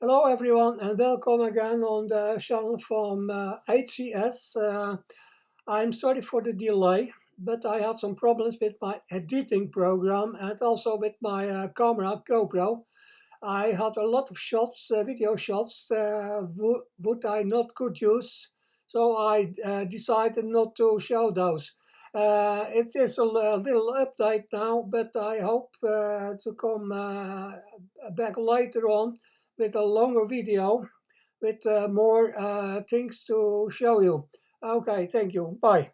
Hello everyone and welcome again on the channel from HCS. I'm sorry for the delay, but I had some problems with my editing program and also with my camera GoPro. I had a lot of shots, video shots, would I not could use, so I decided not to show those. It is a little update now, but I hope to come back later on with a longer video with more things to show you. Okay, thank you. Bye.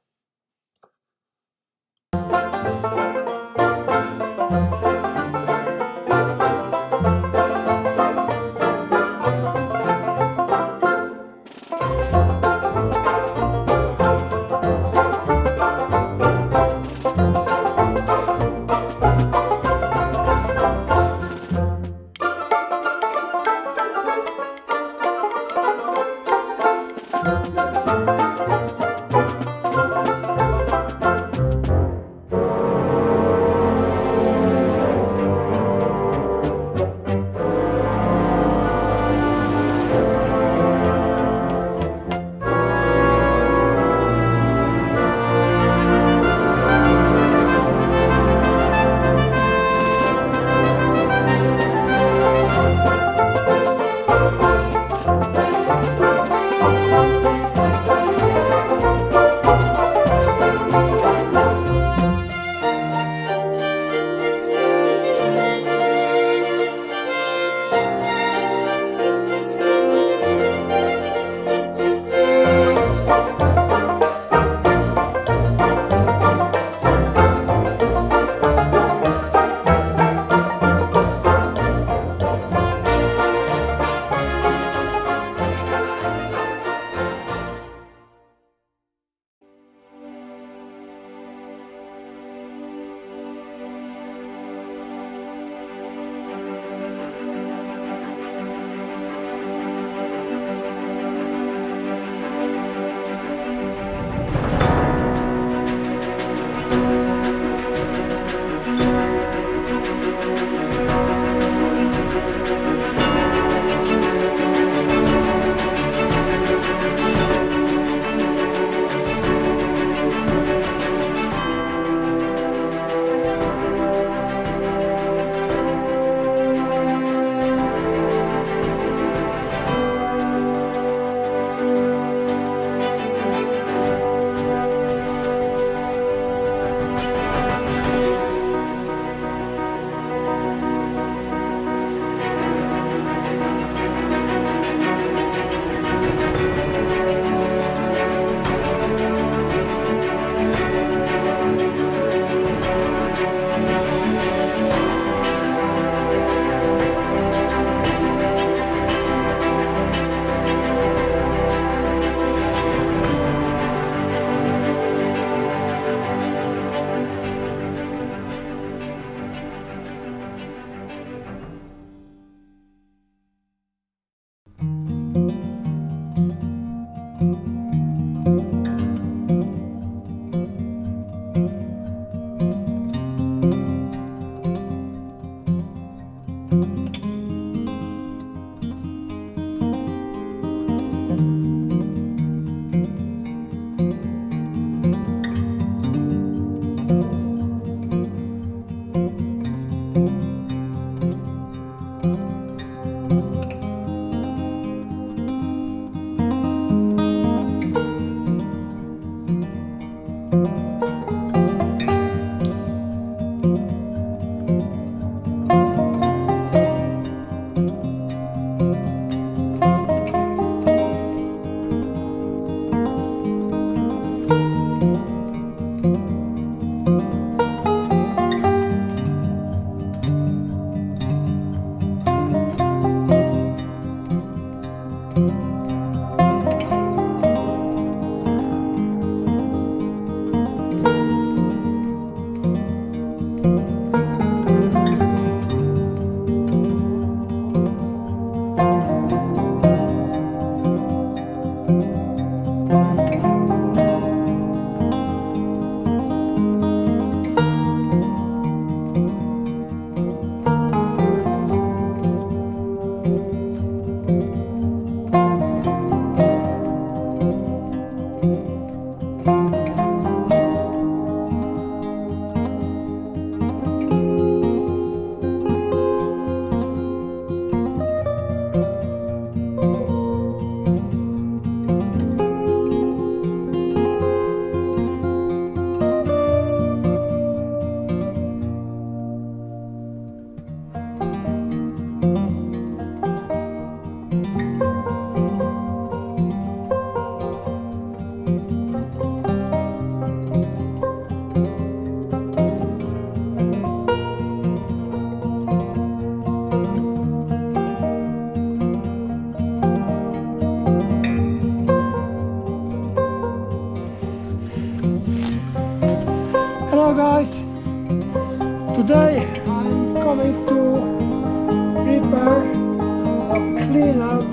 clean out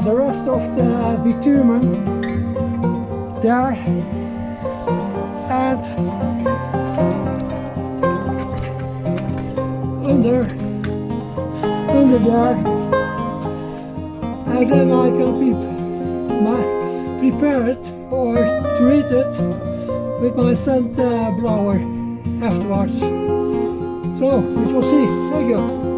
the rest of the bitumen there, and under there, and then I can prepare it or treat it with my sand blower afterwards. So we will see. Thank you.